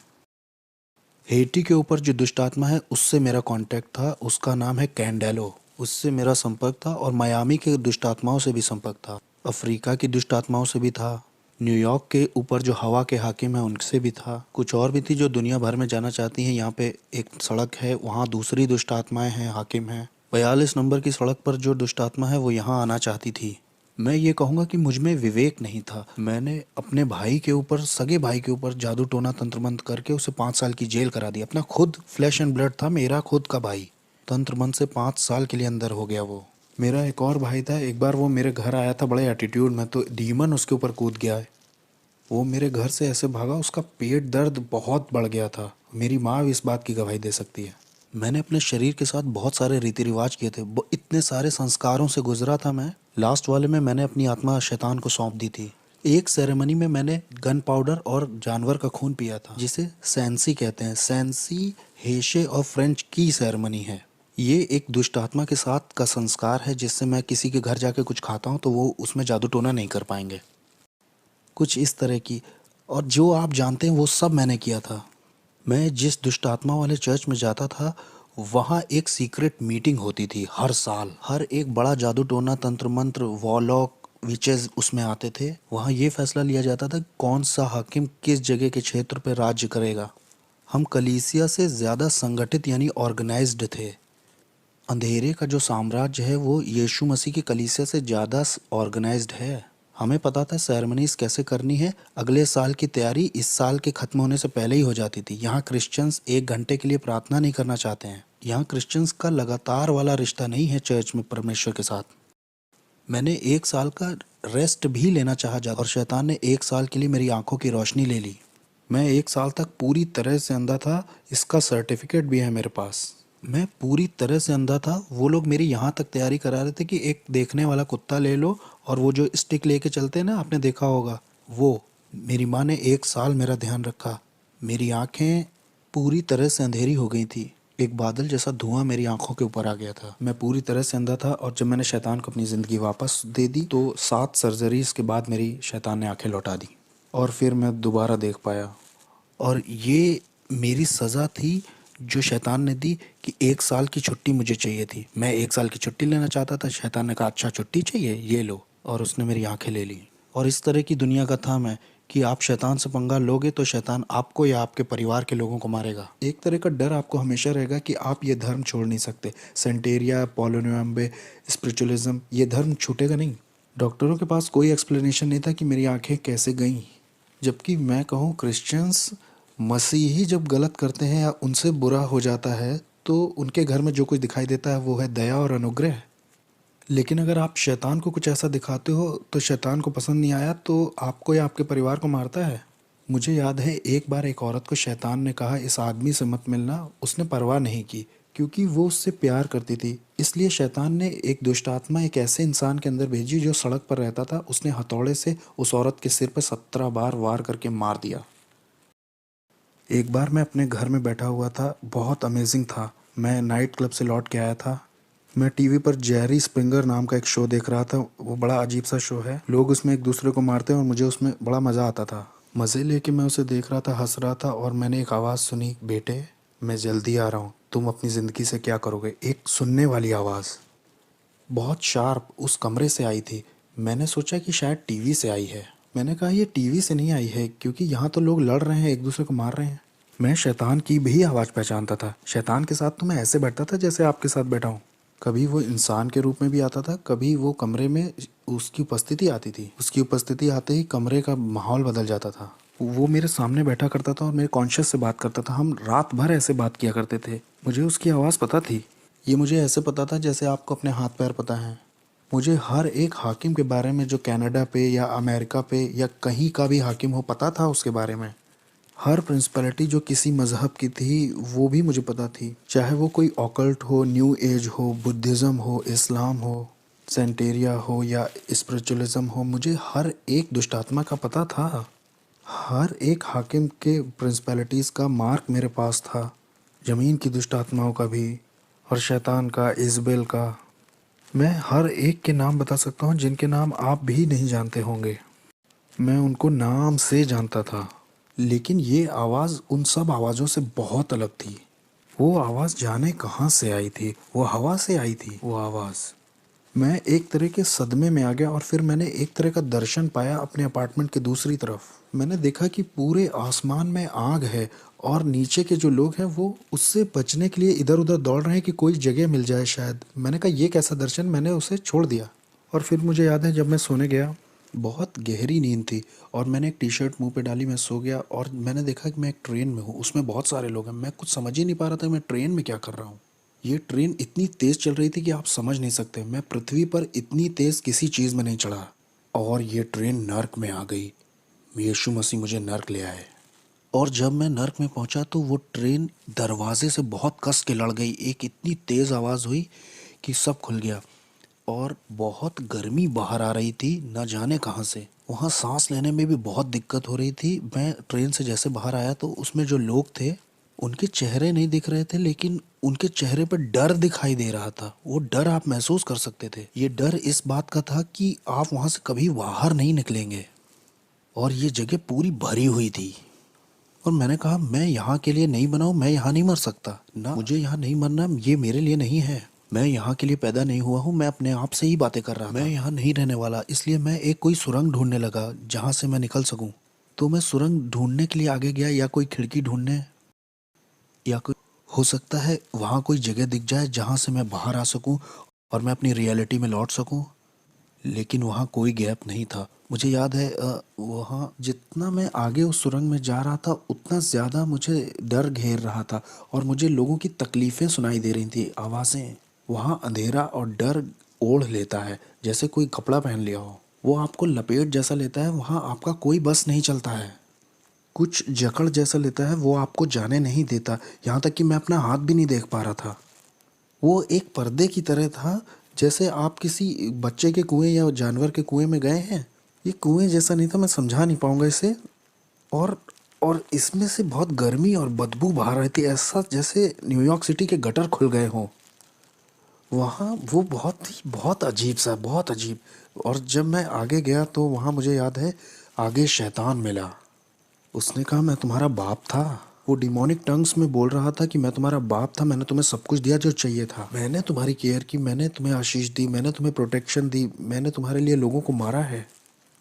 हेटी के ऊपर जो दुष्ट आत्मा है उससे मेरा कांटेक्ट था, उसका नाम है कैंडेलो, उससे मेरा संपर्क था। और मायामी के दुष्ट आत्माओं से भी संपर्क था, अफ्रीका की दुष्ट आत्माओं से भी था, न्यूयॉर्क के ऊपर जो हवा के हाकिम हैं उनसे भी था, कुछ और भी थी जो दुनिया भर में जाना चाहती हैं। यहाँ पे एक सड़क है, वहाँ दूसरी दुष्ट आत्माएं हैं, हाकिम हैं। 42 नंबर की सड़क पर जो दुष्ट आत्मा है वो यहाँ आना चाहती थी। मैं ये कहूँगा कि मुझ में विवेक नहीं था। मैंने अपने भाई के ऊपर, सगे भाई के ऊपर जादू टोना तंत्र मंत्र करके उसे 5 साल की जेल करा दी। अपना खुद फ्लैश एंड ब्लड था, मेरा खुद का भाई, तंत्र मंत्र से 5 साल के लिए अंदर हो गया वो। मेरा एक और भाई था, एक बार वो मेरे घर आया था बड़े एटीट्यूड में, तो डीमन उसके ऊपर कूद गया है। वो मेरे घर से ऐसे भागा, उसका पेट दर्द बहुत बढ़ गया था। मेरी माँ भी इस बात की गवाही दे सकती है। मैंने अपने शरीर के साथ बहुत सारे रीति रिवाज किए थे, इतने सारे संस्कारों से गुजरा था मैं। लास्ट वाले में मैंने अपनी आत्मा शैतान को सौंप दी थी। एक सेरेमनी में मैंने गन पाउडर और जानवर का खून पिया था, जिसे सैंसी कहते हैं। सैंसी हेशे और फ्रेंच की सेरेमनी है। ये एक दुष्ट आत्मा के साथ का संस्कार है, जिससे मैं किसी के घर जाके कुछ खाता हूँ तो वो उसमें जादू टोना नहीं कर पाएंगे, कुछ इस तरह की। और जो आप जानते हैं वो सब मैंने किया था। मैं जिस दुष्ट आत्मा वाले चर्च में जाता था, वहाँ एक सीक्रेट मीटिंग होती थी हर साल। हर एक बड़ा जादू टोना, तंत्र मंत्र, वॉलॉक, विचेस उसमें आते थे। वहाँ ये फैसला लिया जाता था कौन सा हाकिम किस जगह के क्षेत्र पर राज्य करेगा। हम कलीसिया से ज़्यादा संगठित यानी ऑर्गेनाइज्ड थे। अंधेरे का जो साम्राज्य है वो यीशु मसीह की कलीसिया से ज़्यादा ऑर्गेनाइज्ड है। हमें पता था सेरेमनीज कैसे करनी है। अगले साल की तैयारी इस साल के ख़त्म होने से पहले ही हो जाती थी। यहाँ क्रिश्चियंस 1 घंटे के लिए प्रार्थना नहीं करना चाहते हैं। यहाँ क्रिश्चियंस का लगातार वाला रिश्ता नहीं है चर्च में परमेश्वर के साथ। मैंने 1 साल का रेस्ट भी लेना चाहा जा, और शैतान ने 1 साल के लिए मेरी आंखों की रोशनी ले ली। मैं 1 साल तक पूरी तरह से अंधा था, इसका सर्टिफिकेट भी है मेरे पास। मैं पूरी तरह से अंधा था। वो लोग मेरी यहाँ तक तैयारी करा रहे थे कि एक देखने वाला कुत्ता ले लो, और वो जो स्टिक लेके चलते हैं ना, आपने देखा होगा वो। मेरी माँ ने 1 साल मेरा ध्यान रखा। मेरी आंखें पूरी तरह से अंधेरी हो गई थी। एक बादल जैसा धुआं मेरी आंखों के ऊपर आ गया था। मैं पूरी तरह से अंधा था। और जब मैंने शैतान को अपनी ज़िंदगी वापस दे दी तो 7 सर्जरीज के बाद मेरी शैतान ने आंखें लौटा दी, और फिर मैं दोबारा देख पाया। और ये मेरी सज़ा थी जो शैतान ने दी, कि 1 साल की छुट्टी मुझे चाहिए थी। मैं 1 साल की छुट्टी लेना चाहता था। शैतान ने कहा अच्छा छुट्टी चाहिए, ये लो, और उसने मेरी आंखें ले ली। और इस तरह की दुनिया का था मैं, कि आप शैतान से पंगा लोगे तो शैतान आपको या आपके परिवार के लोगों को मारेगा। एक तरह का डर आपको हमेशा रहेगा कि आप ये धर्म छोड़ नहीं सकते। सेंटेरिया, पोलोनियम्बे, स्पिरिचुअलिज्म, ये धर्म छूटेगा नहीं। डॉक्टरों के पास कोई एक्सप्लेनेशन नहीं था कि मेरी आंखें कैसे गईं। जबकि मैं कहूँ, क्रिश्चियंस, मसीही जब गलत करते हैं या उनसे बुरा हो जाता है तो उनके घर में जो कुछ दिखाई देता है वो है दया और अनुग्रह। लेकिन अगर आप शैतान को कुछ ऐसा दिखाते हो तो शैतान को पसंद नहीं आया तो आपको या आपके परिवार को मारता है। मुझे याद है एक बार एक औरत को शैतान ने कहा इस आदमी से मत मिलना। उसने परवाह नहीं की क्योंकि वो उससे प्यार करती थी। इसलिए शैतान ने एक दुष्ट आत्मा एक ऐसे इंसान के अंदर भेजी जो सड़क पर रहता था। उसने हथौड़े से उस औरत के सिर पर 17 बार वार करके मार दिया। एक बार मैं अपने घर में बैठा हुआ था, बहुत अमेजिंग था। मैं नाइट क्लब से लौट के आया था। मैं टीवी पर जेरी स्प्रिंगर नाम का एक शो देख रहा था। वो बड़ा अजीब सा शो है, लोग उसमें एक दूसरे को मारते हैं और मुझे उसमें बड़ा मज़ा आता था। मज़े लेके मैं उसे देख रहा था, हंस रहा था और मैंने एक आवाज़ सुनी, बेटे मैं जल्दी आ रहा हूँ, तुम अपनी ज़िंदगी से क्या करोगे। एक सुनने वाली आवाज़ बहुत शार्प उस कमरे से आई थी। मैंने सोचा कि शायद टीवी से आई है। मैंने कहा ये टीवी से नहीं आई है क्योंकि यहाँ तो लोग लड़ रहे हैं, एक दूसरे को मार रहे हैं। मैं शैतान की भी आवाज़ पहचानता था। शैतान के साथ तो मैं ऐसे बैठता था जैसे आपके साथ बैठा हूँ। कभी वो इंसान के रूप में भी आता था, कभी वो कमरे में उसकी उपस्थिति आती थी। उसकी उपस्थिति आते ही कमरे का माहौल बदल जाता था। वो मेरे सामने बैठा करता था और मेरे कॉन्शियस से बात करता था। हम रात भर ऐसे बात किया करते थे। मुझे उसकी आवाज़ पता थी। ये मुझे ऐसे पता था जैसे आपको अपने हाथ पैर पता है। मुझे हर एक हाकिम के बारे में जो कनाडा पे या अमेरिका पे या कहीं का भी हाकिम हो पता था उसके बारे में। हर प्रिंसिपलिटी जो किसी मज़हब की थी वो भी मुझे पता थी, चाहे वो कोई ऑकल्ट हो, न्यू एज हो, बुद्धिज़्म हो, इस्लाम हो, सेंटेरिया हो या स्पिरिचुअलिज्म हो। मुझे हर एक दुष्टात्मा का पता था। हर एक हाकिम के प्रिंसिपलिटीज़ का मार्क मेरे पास था। ज़मीन की दुष्ट आत्माओं का भी और शैतान का, इज़बेल का। मैं हर एक के नाम बता सकता हूँ जिनके नाम आप भी नहीं जानते होंगे। मैं उनको नाम से जानता था। लेकिन ये आवाज़ उन सब आवाज़ों से बहुत अलग थी। वो आवाज़ जाने कहाँ से आई थी, वो हवा से आई थी वो आवाज़। मैं एक तरह के सदमे में आ गया और फिर मैंने एक तरह का दर्शन पाया अपने अपार्टमेंट के दूसरी तरफ। मैंने देखा कि पूरे आसमान में आग है और नीचे के जो लोग हैं वो उससे बचने के लिए इधर उधर दौड़ रहे हैं कि कोई जगह मिल जाए शायद। मैंने कहा ये कैसा दर्शन, मैंने उसे छोड़ दिया। और फिर मुझे याद है जब मैं सोने गया, बहुत गहरी नींद थी और मैंने एक टी शर्ट मुंह पे डाली, मैं सो गया और मैंने देखा कि मैं एक ट्रेन में हूँ, उसमें बहुत सारे लोग हैं। मैं कुछ समझ ही नहीं पा रहा था मैं ट्रेन में क्या कर रहा हूँ। ये ट्रेन इतनी तेज़ चल रही थी कि आप समझ नहीं सकते। मैं पृथ्वी पर इतनी तेज़ किसी चीज़ में नहीं चढ़ा। और ये ट्रेन नर्क में आ गई। यीशु मसीह मुझे नर्क ले आए। और जब मैं नर्क में पहुंचा तो वो ट्रेन दरवाजे से बहुत कस के लड़ गई। एक इतनी तेज़ आवाज़ हुई कि सब खुल गया और बहुत गर्मी बाहर आ रही थी, न जाने कहाँ से। वहाँ सांस लेने में भी बहुत दिक्कत हो रही थी। मैं ट्रेन से जैसे बाहर आया तो उसमें जो लोग थे उनके चेहरे नहीं दिख रहे थे, लेकिन उनके चेहरे पर डर दिखाई दे रहा था। वो डर आप महसूस कर सकते थे। ये डर इस बात का था कि आप वहाँ से कभी बाहर नहीं निकलेंगे। और ये जगह पूरी भरी हुई थी। और मैंने कहा मैं यहाँ के लिए नहीं बना हूँ, मैं यहाँ नहीं मर सकता ना, मुझे यहाँ नहीं मरना, ये मेरे लिए नहीं है। मैं यहाँ के लिए पैदा नहीं हुआ हूँ। मैं अपने आप से ही बातें कर रहा था। मैं यहाँ नहीं रहने वाला। इसलिए मैं एक कोई सुरंग ढूंढने लगा जहाँ से मैं निकल सकूँ। तो मैं सुरंग ढूंढने के लिए आगे गया, या कोई खिड़की ढूंढने, या कोई हो सकता है वहाँ कोई जगह दिख जाए जहाँ से मैं बाहर आ सकूँ और मैं अपनी रियलिटी में लौट सकूँ। लेकिन वहाँ कोई गैप नहीं था। मुझे याद है वहाँ जितना मैं आगे उस सुरंग में जा रहा था उतना ज़्यादा मुझे डर घेर रहा था और मुझे लोगों की तकलीफ़ें सुनाई दे रही थी, आवाज़ें। वहाँ अंधेरा और डर ओढ़ लेता है जैसे कोई कपड़ा पहन लिया हो। वो आपको लपेट जैसा लेता है। वहाँ आपका कोई बस नहीं चलता है। कुछ जकड़ जैसा लेता है, वो आपको जाने नहीं देता। यहाँ तक कि मैं अपना हाथ भी नहीं देख पा रहा था। वो एक पर्दे की तरह था, जैसे आप किसी बच्चे के कुएं या जानवर के कुएं में गए हैं। ये कुएं जैसा नहीं था, मैं समझा नहीं पाऊंगा इसे। और और इसमें से बहुत गर्मी और बदबू बाहर रही थी, ऐसा जैसे न्यूयॉर्क सिटी के गटर खुल गए हों। वहाँ वो बहुत अजीब सा, बहुत अजीब। और जब मैं आगे गया तो वहाँ मुझे याद है आगे शैतान मिला। उसने कहा मैं तुम्हारा बाप था। वो डिमोनिक टंग्स में बोल रहा था कि मैं तुम्हारा बाप था, मैंने तुम्हें सब कुछ दिया जो चाहिए था, मैंने तुम्हारी केयर की, मैंने तुम्हें आशीष दी, मैंने तुम्हें प्रोटेक्शन दी, मैंने तुम्हारे लिए लोगों को मारा है,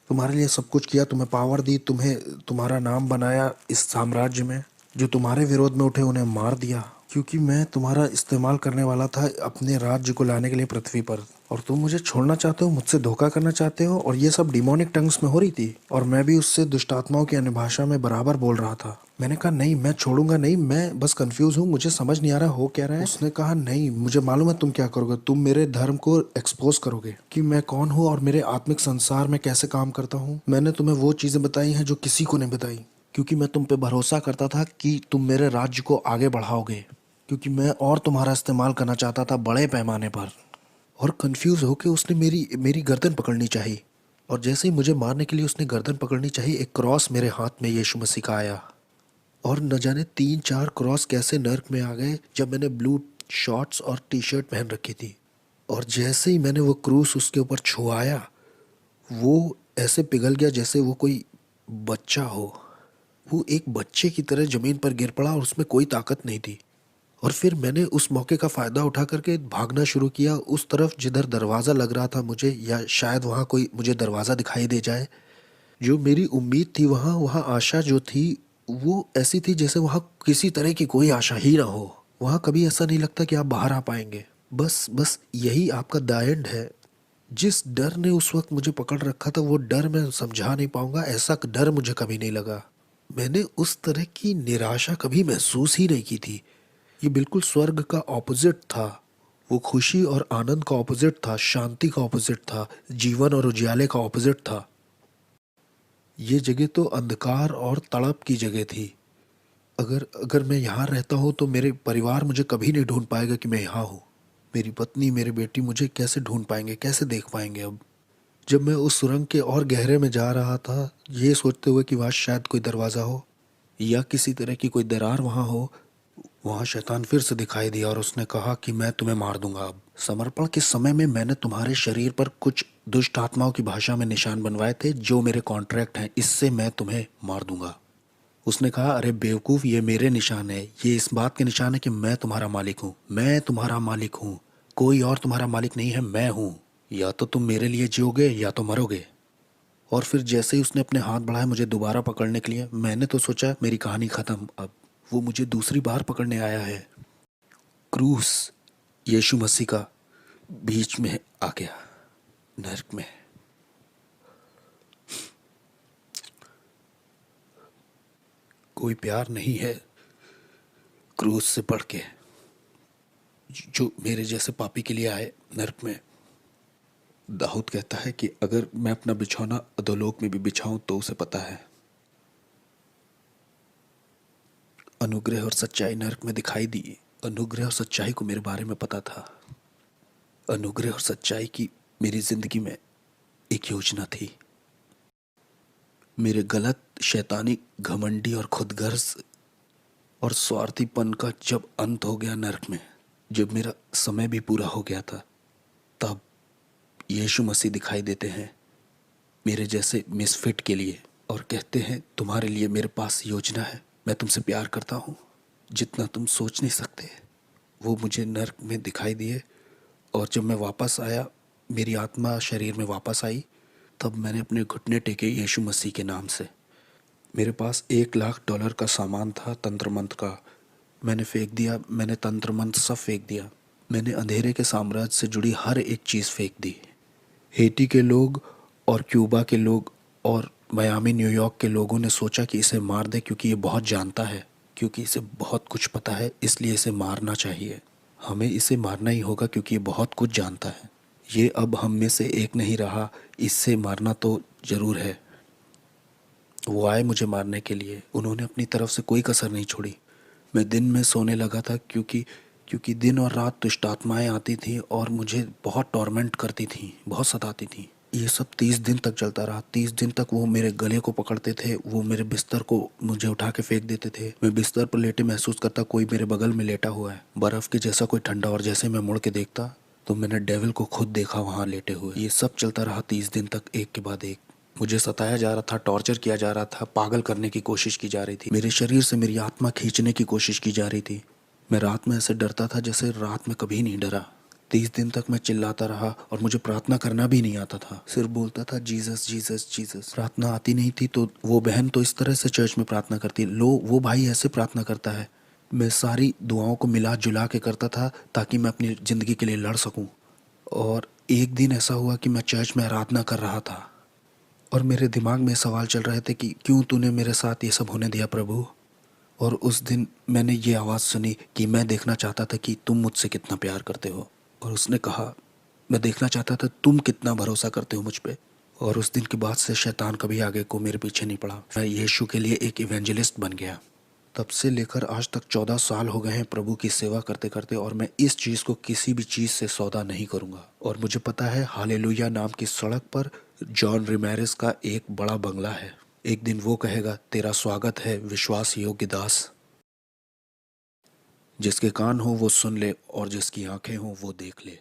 तुम्हारे लिए सब कुछ किया, तुम्हें पावर दी, तुम्हें तुम्हारा नाम बनाया इस साम्राज्य में। जो तुम्हारे विरोध में उठे उन्हें मार दिया, क्योंकि मैं तुम्हारा इस्तेमाल करने वाला था अपने राज्य को लाने के लिए पृथ्वी पर। और तुम मुझे छोड़ना चाहते हो, मुझसे धोखा करना चाहते हो। और ये सब डिमोनिक टंग्स में हो रही थी और मैं भी उससे दुष्ट आत्माओं की अन्य भाषा में बराबर बोल रहा था। मैंने कहा नहीं, मैं छोड़ूंगा नहीं, मैं बस कंफ्यूज हूँ, मुझे समझ नहीं आ रहा हो क्या रहा है। उसने कहा नहीं, मुझे मालूम है तुम क्या करोगे, तुम मेरे धर्म को एक्सपोज करोगे कि मैं कौन हूँ और मेरे आत्मिक संसार में कैसे काम करता हूँ। मैंने तुम्हें वो चीज़ें बताई हैं जो किसी को नहीं बताई, क्योंकि मैं तुम पे भरोसा करता था कि तुम मेरे राज्य को आगे बढ़ाओगे, क्योंकि मैं और तुम्हारा इस्तेमाल करना चाहता था बड़े पैमाने पर। और कंफ्यूज होके उसने मेरी मेरी गर्दन पकड़नी चाहिए, और जैसे ही मुझे मारने के लिए उसने गर्दन पकड़नी चाहिए, एक क्रॉस मेरे हाथ में यीशु मसीह का आया। और न जाने 3-4 क्रॉस कैसे नर्क में आ गए जब मैंने ब्लू शॉर्ट्स और टी शर्ट पहन रखी थी। और जैसे ही मैंने वो क्रूस उसके ऊपर छुआया, वो ऐसे पिघल गया जैसे वो कोई बच्चा हो। वो एक बच्चे की तरह ज़मीन पर गिर पड़ा और उसमें कोई ताकत नहीं थी। और फिर मैंने उस मौके का फ़ायदा उठा करके भागना शुरू किया उस तरफ जिधर दरवाज़ा लग रहा था मुझे, या शायद वहाँ कोई मुझे दरवाज़ा दिखाई दे जाए। जो मेरी उम्मीद थी, वहाँ वहाँ आशा जो थी वो ऐसी थी जैसे वहाँ किसी तरह की कोई आशा ही ना हो। वहाँ कभी ऐसा नहीं लगता कि आप बाहर आ पाएंगे। बस बस यही आपका द एंड है। जिस डर ने उस वक्त मुझे पकड़ रखा था, वो डर मैं समझा नहीं पाऊंगा, ऐसा डर मुझे कभी नहीं लगा। मैंने उस तरह की निराशा कभी महसूस ही नहीं की थी। ये बिल्कुल स्वर्ग का ऑपोजिट था। वो खुशी और आनंद का ऑपोजिट था, शांति का ऑपोजिट था, जीवन और उजियाले का ऑपोजिट था। ये जगह तो अंधकार और तड़प की जगह थी। अगर अगर मैं यहाँ रहता हूँ तो मेरे परिवार मुझे कभी नहीं ढूंढ पाएगा कि मैं यहाँ हूँ। मेरी पत्नी, मेरे बेटी मुझे कैसे ढूंढ पाएंगे, कैसे देख पाएंगे अब। जब मैं उस सुरंग के और गहरे में जा रहा था, ये सोचते हुए कि वहाँ शायद कोई दरवाज़ा हो या किसी तरह की कोई दरार वहाँ हो, वहाँ शैतान फिर से दिखाई दिया और उसने कहा कि मैं तुम्हें मार दूंगा। अब समर्पण के समय में मैंने तुम्हारे शरीर पर कुछ दुष्ट आत्माओं की भाषा में निशान बनवाए थे जो मेरे कॉन्ट्रैक्ट हैं, इससे मैं तुम्हें मार दूंगा। उसने कहा, अरे बेवकूफ़, ये मेरे निशान है, ये इस बात के निशान है कि मैं तुम्हारा मालिक हूँ, मैं तुम्हारा मालिक हूँ, कोई और तुम्हारा मालिक नहीं है, मैं हूँ। या तो तुम मेरे लिए जियोगे या तो मरोगे। और फिर जैसे ही उसने अपने हाथ बढ़ाए मुझे दोबारा पकड़ने के लिए, मैंने तो सोचा मेरी कहानी ख़त्म। अब वो मुझे दूसरी बार पकड़ने आया है। क्रूस यीशु मसीह का बीच में आ गया, नर्क में। कोई प्यार नहीं है क्रूस से बढ़ के, जो मेरे जैसे पापी के लिए आए नर्क में। दाऊद कहता है कि अगर मैं अपना बिछौना अधोलोक में भी बिछाऊं तो उसे पता है। अनुग्रह और सच्चाई नर्क में दिखाई दी। अनुग्रह और सच्चाई को मेरे बारे में पता था। अनुग्रह और सच्चाई की मेरी जिंदगी में एक योजना थी। मेरे गलत, शैतानी, घमंडी और खुदगर्ज और स्वार्थीपन का जब अंत हो गया नर्क में, जब मेरा समय भी पूरा हो गया था, तब यीशु मसीह दिखाई देते हैं मेरे जैसे मिसफिट के लिए और कहते हैं, तुम्हारे लिए मेरे पास योजना है, मैं तुमसे प्यार करता हूँ जितना तुम सोच नहीं सकते। वो मुझे नर्क में दिखाई दिए और जब मैं वापस आया, मेरी आत्मा शरीर में वापस आई, तब मैंने अपने घुटने टेके यीशु मसीह के नाम से। मेरे पास $1,00,000 का सामान था तंत्र मंत्र का, मैंने फेंक दिया। मैंने तंत्र मंत्र सब फेंक दिया। मैंने अंधेरे के साम्राज्य से जुड़ी हर एक चीज़ फेंक दी। हेटी के लोग और क्यूबा के लोग और मियामी, न्यूयॉर्क के लोगों ने सोचा कि इसे मार दे क्योंकि ये बहुत जानता है, क्योंकि इसे बहुत कुछ पता है, इसलिए इसे मारना चाहिए। हमें इसे मारना ही होगा क्योंकि ये बहुत कुछ जानता है। ये अब हम में से एक नहीं रहा, इससे मारना तो ज़रूर है। वो आए मुझे मारने के लिए, उन्होंने अपनी तरफ से कोई कसर नहीं छोड़ी। मैं दिन में सोने लगा था क्योंकि दिन और रात दुष्ट आत्माएं आती थीं और मुझे बहुत टॉर्मेंट करती थीं, बहुत सताती थीं। ये सब 30 दिन तक चलता रहा। 30 दिन तक वो मेरे गले को पकड़ते थे, वो मेरे बिस्तर को मुझे उठा के फेंक देते थे। मैं बिस्तर पर लेटे महसूस करता कोई मेरे बगल में लेटा हुआ है, बर्फ़ के जैसा कोई ठंडा, और जैसे मैं मुड़ के देखता तो मैंने डेविल को खुद देखा वहाँ लेटे हुए। ये सब चलता रहा 30 दिन तक, एक के बाद एक। मुझे सताया जा रहा था, टॉर्चर किया जा रहा था, पागल करने की कोशिश की जा रही थी। मेरे शरीर से मेरी आत्मा खींचने की कोशिश की जा रही थी। मैं रात में ऐसे डरता था जैसे रात में कभी नहीं डरा। 30 दिन तक मैं चिल्लाता रहा और मुझे प्रार्थना करना भी नहीं आता था, सिर्फ बोलता था जीसस जीसस जीसस। प्रार्थना आती नहीं थी तो वो बहन तो इस तरह से चर्च में प्रार्थना करती, लो वो भाई ऐसे प्रार्थना करता है। मैं सारी दुआओं को मिला जुला के करता था ताकि मैं अपनी ज़िंदगी के लिए लड़ सकूं। और एक दिन ऐसा हुआ कि मैं चर्च में आराधना कर रहा था और मेरे दिमाग में सवाल चल रहे थे कि क्यों तूने मेरे साथ ये सब होने दिया प्रभु। और उस दिन मैंने ये आवाज़ सुनी कि मैं देखना चाहता था कि तुम मुझसे कितना प्यार करते हो। और उसने कहा, मैं देखना चाहता था तुम कितना भरोसा करते हो मुझ पे। और उस दिन के बाद से शैतान कभी आगे को मेरे पीछे नहीं पड़ा। मैं यीशु के लिए एक इवेंजलिस्ट बन गया। तब से लेकर आज तक 14 साल हो गए हैं प्रभु की सेवा करते करते, और मैं इस चीज़ को किसी भी चीज़ से सौदा नहीं करूँगा। और मुझे पता है हालेलुया नाम की सड़क पर जॉन रिमेरेस का एक बड़ा बंगला है। एक दिन वो कहेगा, तेरा स्वागत है विश्वास योग्य दास। जिसके कान हो वो सुन ले और जिसकी आंखें हो वो देख ले।